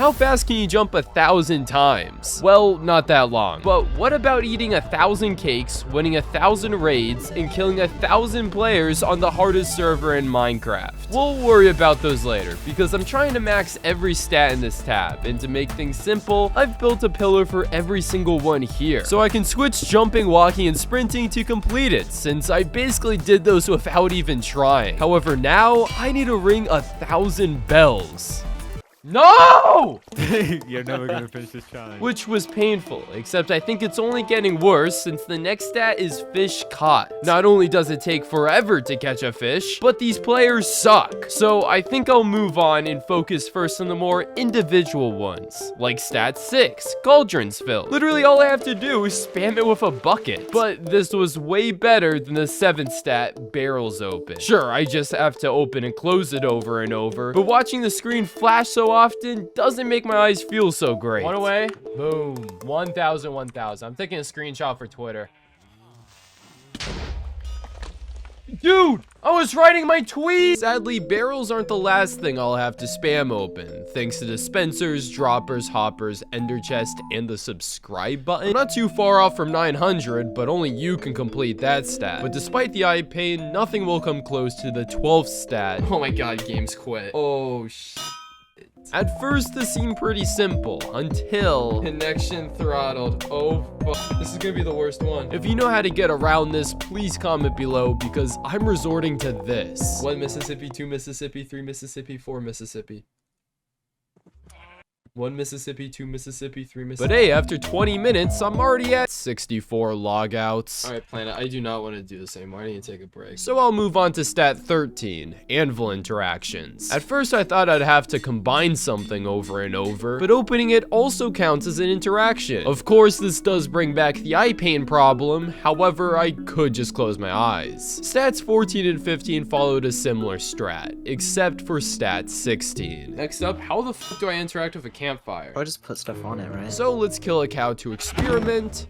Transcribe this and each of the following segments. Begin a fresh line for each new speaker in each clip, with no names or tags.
How fast can you jump 1,000 times? Well, not that long. But what about eating 1,000 cakes, winning 1,000 raids, and killing 1,000 players on the hardest server in Minecraft? We'll worry about those later, because I'm trying to max every stat in this tab, and to make things simple, I've built a pillar for every single one here, so I can switch jumping, walking, and sprinting to complete it, since I basically did those without even trying. However, now, I need to ring 1,000 bells. No!
You're never gonna finish this challenge.
Which was painful, except I think it's only getting worse since the next stat is fish caught. Not only does it take forever to catch a fish, but these players suck. So I think I'll move on and focus first on the more individual ones, like stat 6, cauldrons filled. Literally all I have to do is spam it with a bucket. But this was way better than the 7th stat, barrels open. Sure, I just have to open and close it over and over, but watching the screen flash so often doesn't make my eyes feel so great. One away. Boom. 1,000, 1,000. I'm taking a screenshot for Twitter. Dude, I was writing my tweet. Sadly, barrels aren't the last thing I'll have to spam open, thanks to dispensers, droppers, hoppers, ender chest, and the subscribe button. I'm not too far off from 900, but only you can complete that stat. But despite the eye pain, nothing will come close to the 12th stat. Oh my god, game's quit. Oh shit. At first, this seemed pretty simple, until connection throttled. Oh, fuck. This is gonna be the worst one. If you know how to get around this, please comment below, because I'm resorting to this. 1 Mississippi, 2 Mississippi, 3 Mississippi, 4 Mississippi. 1 Mississippi, 2 Mississippi, 3 Mississippi. But hey, after 20 minutes, I'm already at 64 logouts. Alright, Planet, I do not want to do this anymore. I need to take a break. So I'll move on to stat 13, anvil interactions. At first, I thought I'd have to combine something over and over, but opening it also counts as an interaction. Of course, this does bring back the eye pain problem. However, I could just close my eyes. Stats 14 and 15 followed a similar strat, except for stat 16. Next up, how the fuck do I interact with a campfire?
Or just put stuff on it, right?
So let's kill a cow to experiment.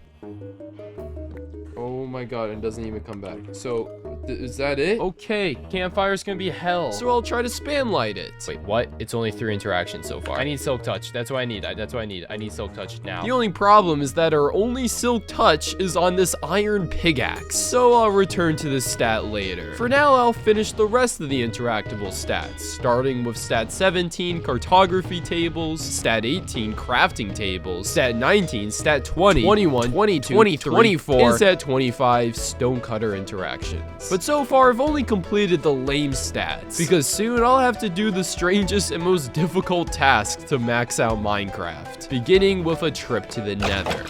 Oh my god, it doesn't even come back. So, is that it? Okay, campfire's gonna be hell. So I'll try to spam light it. Wait, what? It's only 3 interactions so far. I need silk touch. That's what I need. That's what I need. I need silk touch now. The only problem is that our only silk touch is on this iron pickaxe. So I'll return to this stat later. For now, I'll finish the rest of the interactable stats, starting with stat 17, cartography tables, stat 18, crafting tables, stat 19, stat 20, 21, 22, 23, 24, and stat 25, stonecutter interactions. But so far, I've only completed the lame stats, because soon I'll have to do the strangest and most difficult task to max out Minecraft, beginning with a trip to the nether.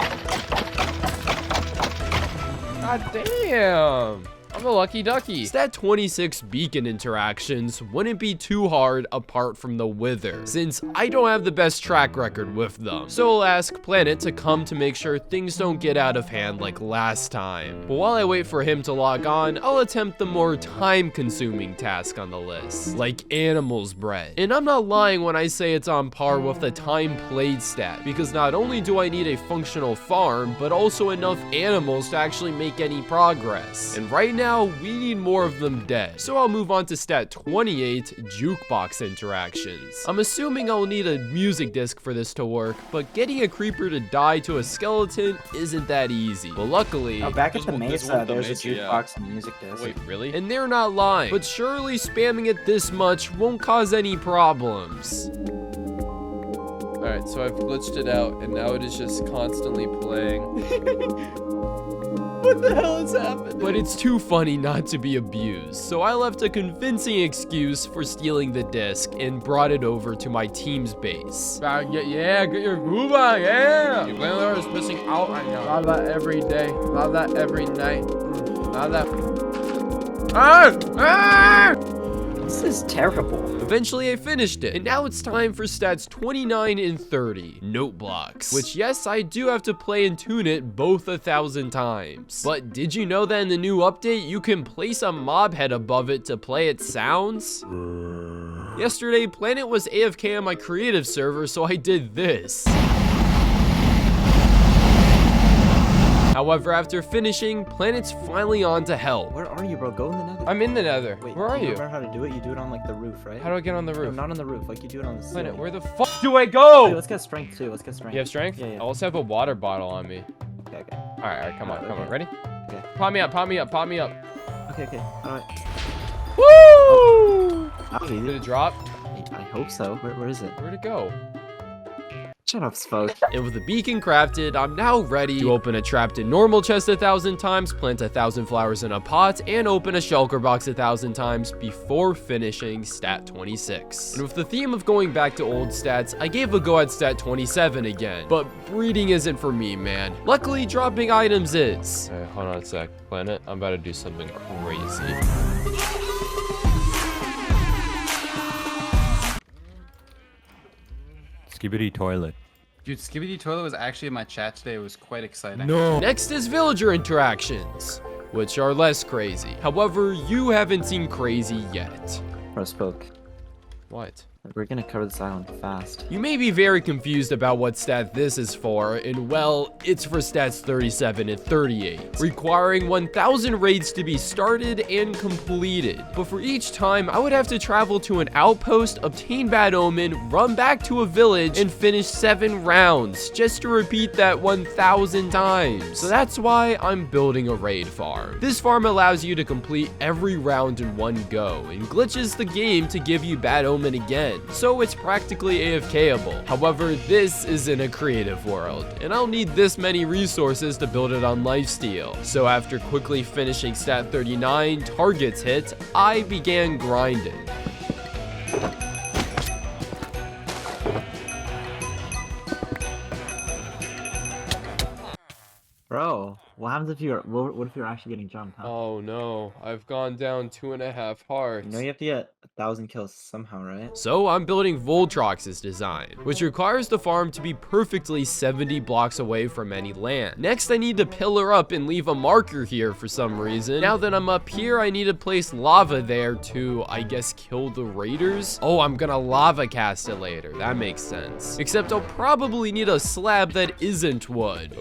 God damn! I'm a lucky ducky. Stat 26 beacon interactions wouldn't be too hard apart from the wither, since I don't have the best track record with them. So I'll ask Planet to come to make sure things don't get out of hand like last time. But while I wait for him to log on, I'll attempt the more time-consuming task on the list, like animals bred. And I'm not lying when I say it's on par with the time played stat, because not only do I need a functional farm, but also enough animals to actually make any progress. And right now, we need more of them dead. So I'll move on to stat 28, jukebox interactions. I'm assuming I'll need a music disc for this to work, but getting a creeper to die to a skeleton isn't that easy. But luckily,
back at the Mesa, there's a jukebox and music disc.
Wait, really? And they're not lying. But surely spamming it this much won't cause any problems. Alright, so I've glitched it out, and now it is just constantly playing. What the hell is happening? But it's too funny not to be abused, so I left a convincing excuse for stealing the disc and brought it over to my team's base. Yeah, get your groove on, yeah! Your landlord is missing out right now. Not that every day, not that every night, not that...
This is terrible.
Eventually I finished it, and now it's time for stats 29 and 30, note blocks, which yes, I do have to play and tune it both 1,000 times. But did you know that in the new update, you can place a mob head above it to play its sounds? Yesterday, Planet was AFK on my creative server, so I did this. However, after finishing, planet's finally on to help.
Where are you, bro? Go in the nether.
I'm in the nether.
Wait,
where are you?
Remember how to do it? You do it on like the roof, right?
How do I get on the
No,
roof?
not on the roof. Like you do it on the ceiling.
Planet, where the fuck do I go?
Wait, let's get strength too. Let's get strength.
You have strength?
Yeah, yeah.
I also have a water bottle on me.
Okay, okay.
Alright, come on, come on. Ready?
Okay.
Pop me up, pop me up, pop me up.
Okay, okay. Alright.
Woo!
That was easy.
Did it drop?
I hope so. Where is it?
Where'd it go?
Shut up, Spoke.
And with the beacon crafted, I'm now ready to open a trapped in normal chest 1,000 times, plant 1,000 flowers in a pot, and open a shulker box 1,000 times before finishing stat 26. And with the theme of going back to old stats, I gave a go at stat 27 again. But breeding isn't for me, man. Luckily, dropping items is. Hey, hold on a sec. Planet, I'm about to do something crazy.
Skibidi toilet.
Dude, Skibidi Toilet was actually in my chat today. It was quite exciting.
No.
Next is villager interactions, which are less crazy. However, you haven't seen crazy yet.
Bro, Spoke.
What?
We're gonna cover this island fast.
You may be very confused about what stat this is for, and well, it's for stats 37 and 38, requiring 1,000 raids to be started and completed. But for each time, I would have to travel to an outpost, obtain Bad Omen, run back to a village, and finish 7 rounds, just to repeat that 1,000 times. So that's why I'm building a raid farm. This farm allows you to complete every round in one go, and glitches the game to give you Bad Omen again. So it's practically AFKable. However, this is in a creative world, and I'll need this many resources to build it on Lifesteal. So after quickly finishing stat 39, targets hit, I began grinding.
Bro, what happens if you're what if you're actually getting jumped, huh?
Oh no, I've gone down 2.5 hearts.
You know you have to get 1,000 kills somehow, right?
So I'm building Voltrox's design, which requires the farm to be perfectly 70 blocks away from any land. Next, I need to pillar up and leave a marker here for some reason. Now that I'm up here, I need to place lava there to, I guess, kill the raiders. Oh, I'm gonna lava cast it later. That makes sense. Except I'll probably need a slab that isn't wood.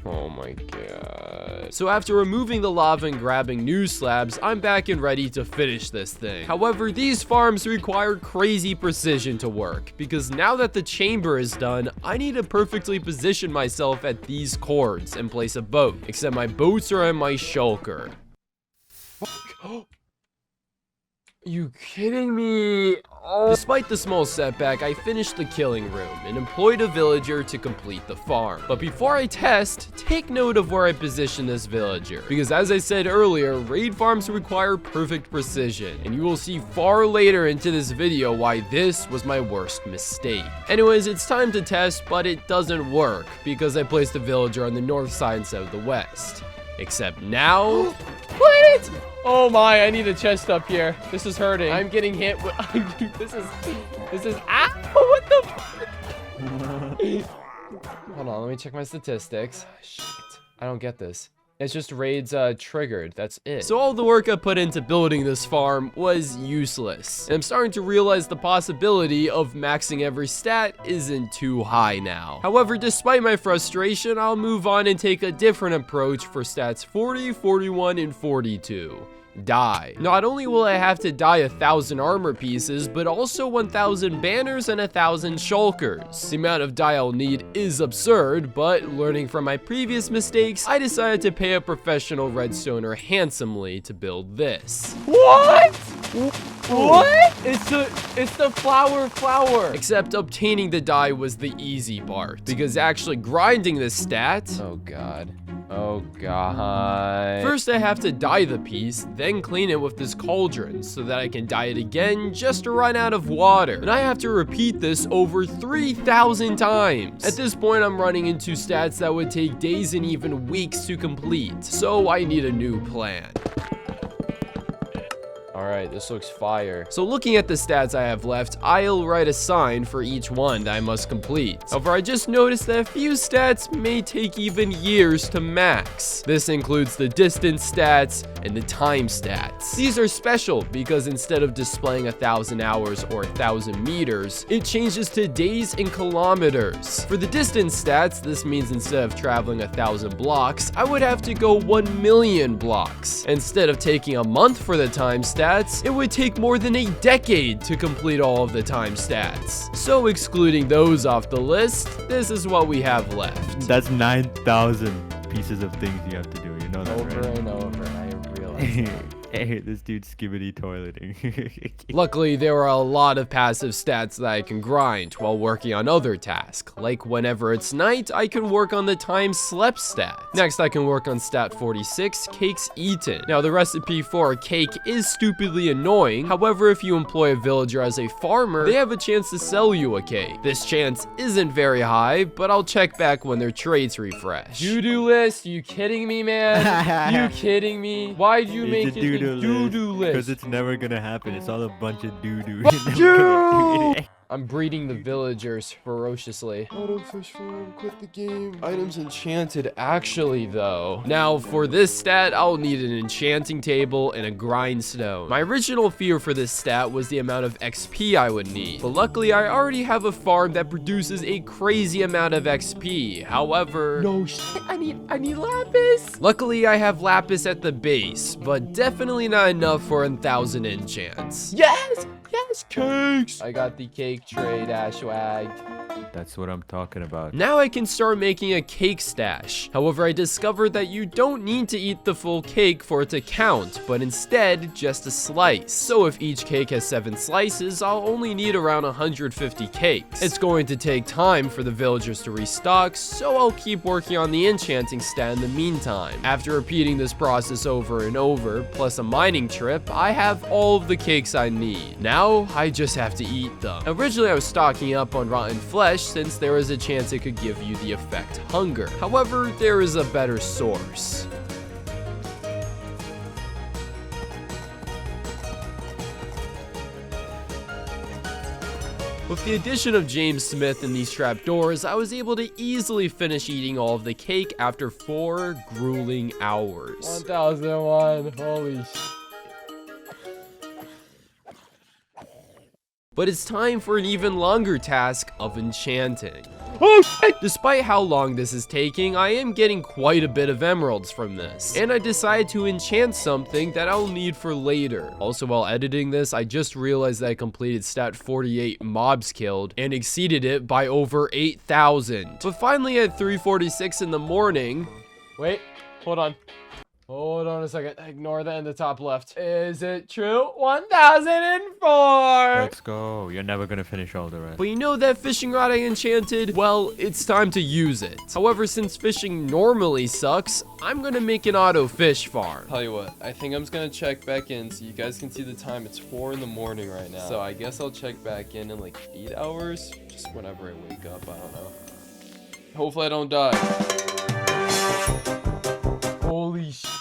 Oh my god. So after removing the lava and grabbing new slabs, I'm back and ready to finish this thing. However, these farms require crazy precision to work, because now that the chamber is done, I need to perfectly position myself at these cords and place a boat, except my boats are in my shulker. Fuck. You kidding me? Oh. Despite the small setback, I finished the killing room and employed a villager to complete the farm. But before I test, take note of where I position this villager, because as I said earlier, raid farms require perfect precision, and you will see far later into this video why this was my worst mistake. Anyways, it's time to test, but it doesn't work because I placed the villager on the north side instead of the west. Except now... Planet! Oh my, I need a chest up here. This is hurting. I'm getting hit with... this is... Ow! What the fuck? Hold on, let me check my statistics. Shit. I don't get this. It's just raids triggered, that's it. So all the work I put into building this farm was useless. And I'm starting to realize the possibility of maxing every stat isn't too high now. However, despite my frustration, I'll move on and take a different approach for stats 40, 41, and 42. Die. Not only will I have to dye 1,000 armor pieces, but also 1,000 banners and 1,000 shulkers. The amount of dye I'll need is absurd, but learning from my previous mistakes, I decided to pay a professional redstoner handsomely to build this. What? What? It's the flower. Except obtaining the dye was the easy part, because actually grinding this stat, oh god. First, I have to dye the piece, then clean it with this cauldron so that I can dye it again just to run out of water. And I have to repeat this over 3,000 times. At this point, I'm running into stats that would take days and even weeks to complete. So I need a new plan. All right, this looks fire. So looking at the stats I have left, I'll write a sign for each one that I must complete. However, I just noticed that a few stats may take even years to max. This includes the distance stats and the time stats. These are special because instead of displaying 1,000 hours or 1,000 meters, it changes to days and kilometers. For the distance stats, this means instead of traveling 1,000 blocks, I would have to go 1 million blocks. Instead of taking a month for the time stats, it would take more than a decade to complete all of the time stats. So excluding those off the list, this is what we have left.
That's 9,000 pieces of things you have to do. You know that,
Over
right?
and over, I realize that.
Hey, this dude's skibbity toileting.
Luckily, there are a lot of passive stats that I can grind while working on other tasks. Like whenever it's night, I can work on the time slept stat. Next, I can work on stat 46, cakes eaten. Now, the recipe for a cake is stupidly annoying. However, if you employ a villager as a farmer, they have a chance to sell you a cake. This chance isn't very high, but I'll check back when their traits refresh. To-do list? You kidding me, man? You kidding me? Why'd you make it a do-do list?
Because it's never gonna happen. It's all a bunch of doo-doo.
I'm breeding the villagers ferociously. Auto fish farm, quit the game. Items enchanted actually though. Now for this stat, I'll need an enchanting table and a grindstone. My original fear for this stat was the amount of XP I would need. But luckily I already have a farm that produces a crazy amount of XP. However, no shit, I need lapis. Luckily I have lapis at the base, but definitely not enough for 1,000 enchants. Yes! Yes, cakes! I got the cake tray, Dashwag.
That's what I'm talking about.
Now I can start making a cake stash. However, I discovered that you don't need to eat the full cake for it to count, but instead, just a slice. So if each cake has 7 slices, I'll only need around 150 cakes. It's going to take time for the villagers to restock, so I'll keep working on the enchanting stat in the meantime. After repeating this process over and over, plus a mining trip, I have all of the cakes I need. Now, I just have to eat them. Originally, I was stocking up on rotten flesh since there is a chance it could give you the effect hunger. However, there is a better source. With the addition of James Smith in these trapdoors, I was able to easily finish eating all of the cake after 4 grueling hours. 1001, holy shit. But it's time for an even longer task of enchanting. Oh shit! Despite how long this is taking, I am getting quite a bit of emeralds from this. And I decided to enchant something that I'll need for later. Also, while editing this, I just realized that I completed stat 48 mobs killed and exceeded it by over 8,000. But finally at 3:46 in the morning... Wait, hold on. Hold on a second. Ignore that in the top left. Is it true? 1004!
Let's go. You're never gonna finish all the rest.
But you know that fishing rod I enchanted? Well, it's time to use it. However, since fishing normally sucks, I'm gonna make an auto fish farm. Tell you what, I think I'm just gonna check back in so you guys can see the time. It's 4 in the morning right now. So I guess I'll check back in like 8 hours. Just whenever I wake up, I don't know. Hopefully I don't die. Holy shit.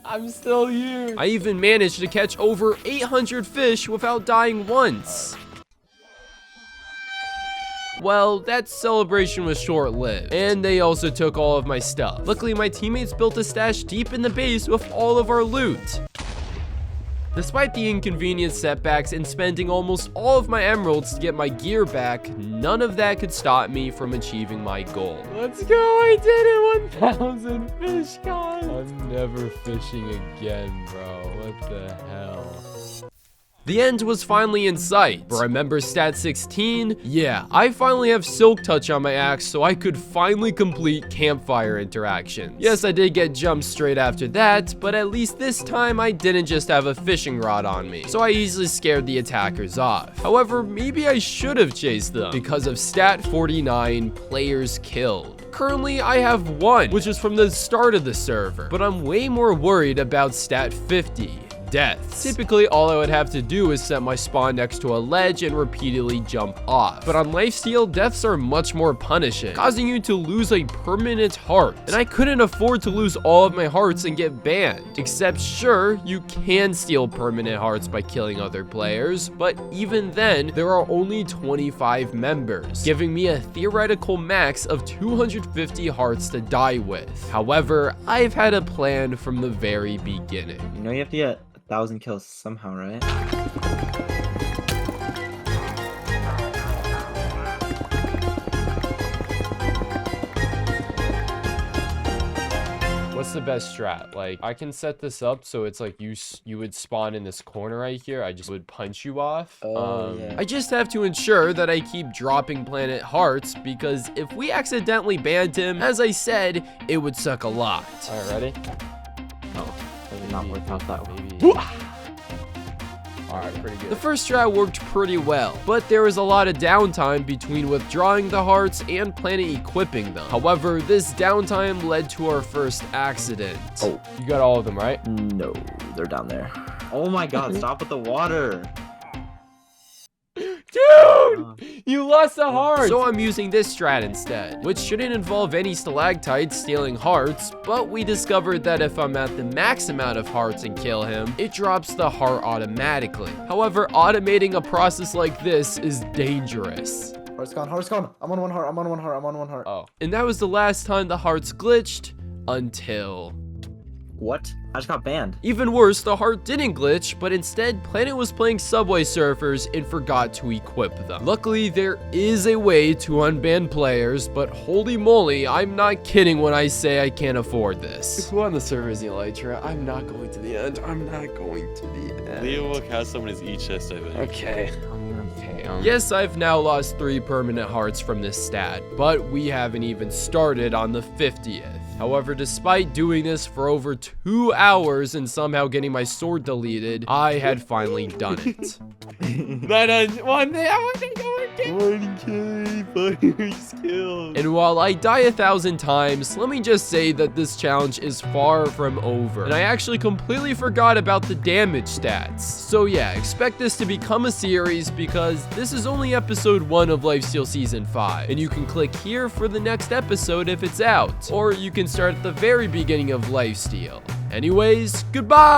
I'm still here. I even managed to catch over 800 fish without dying once. Well, that celebration was short-lived, and they also took all of my stuff. Luckily, my teammates built a stash deep in the base with all of our loot. Despite the inconvenient setbacks and spending almost all of my emeralds to get my gear back, none of that could stop me from achieving my goal. Let's go, I did it, 1,000 fish, guys. I'm never fishing again, bro. What the hell? The end was finally in sight. But remember stat 16? Yeah, I finally have Silk Touch on my axe, so I could finally complete campfire interactions. Yes, I did get jumped straight after that, but at least this time I didn't just have a fishing rod on me, so I easily scared the attackers off. However, maybe I should have chased them because of stat 49, players killed. Currently, I have 1, which is from the start of the server, but I'm way more worried about stat 50. deaths. Typically, all I would have to do is set my spawn next to a ledge and repeatedly jump off. But on Lifesteal, deaths are much more punishing, causing you to lose a permanent heart. And I couldn't afford to lose all of my hearts and get banned. Except sure, you can steal permanent hearts by killing other players, but even then, there are only 25 members, giving me a theoretical max of 250 hearts to die with. However, I've had a plan from the very beginning.
You know you have to get 1,000 kills somehow, right?
What's the best strat? Like, I can set this up so it's like you would spawn in this corner right here. I just would punch you off.
Yeah.
I just have to ensure that I keep dropping planet hearts, because if we accidentally banned him, as I said, it would suck a lot. All right, ready?
Oh, that did not work out that way.
Maybe. Alright, pretty good. The first strat worked pretty well, but there was a lot of downtime between withdrawing the hearts and planet equipping them. However, this downtime led to our first accident.
Oh.
You got all of them, right?
No, they're down there. Oh my god, stop with the water.
Dude! You lost a heart! So I'm using this strat instead, which shouldn't involve any stalactites stealing hearts, but we discovered that if I'm at the max amount of hearts and kill him, it drops the heart automatically. However, automating a process like this is dangerous.
Heart's gone, heart's gone. I'm on one heart, I'm on one heart, I'm on one heart.
Oh. And that was the last time the hearts glitched, until...
What? I just got banned.
Even worse, the heart didn't glitch, but instead Planet was playing Subway Surfers and forgot to equip them. Luckily, there is a way to unban players, but holy moly, I'm not kidding when I say I can't afford this. Who on the server is the Elytra? I'm not going to the end. I'm not going to the end.
Leo will cast someone as each chest, I think.
Okay. Yes, I've now lost 3 permanent hearts from this stat, but we haven't even started on the 50th. However, despite doing this for over 2 hours and somehow getting my sword deleted, I had finally done it.
1K skills.
And while I die 1,000 times, let me just say that this challenge is far from over. And I actually completely forgot about the damage stats. So yeah, expect this to become a series, because this is only episode 1 of Lifesteal Season 5. And you can click here for the next episode if it's out. Or you can start at the very beginning of Lifesteal. Anyways, goodbye!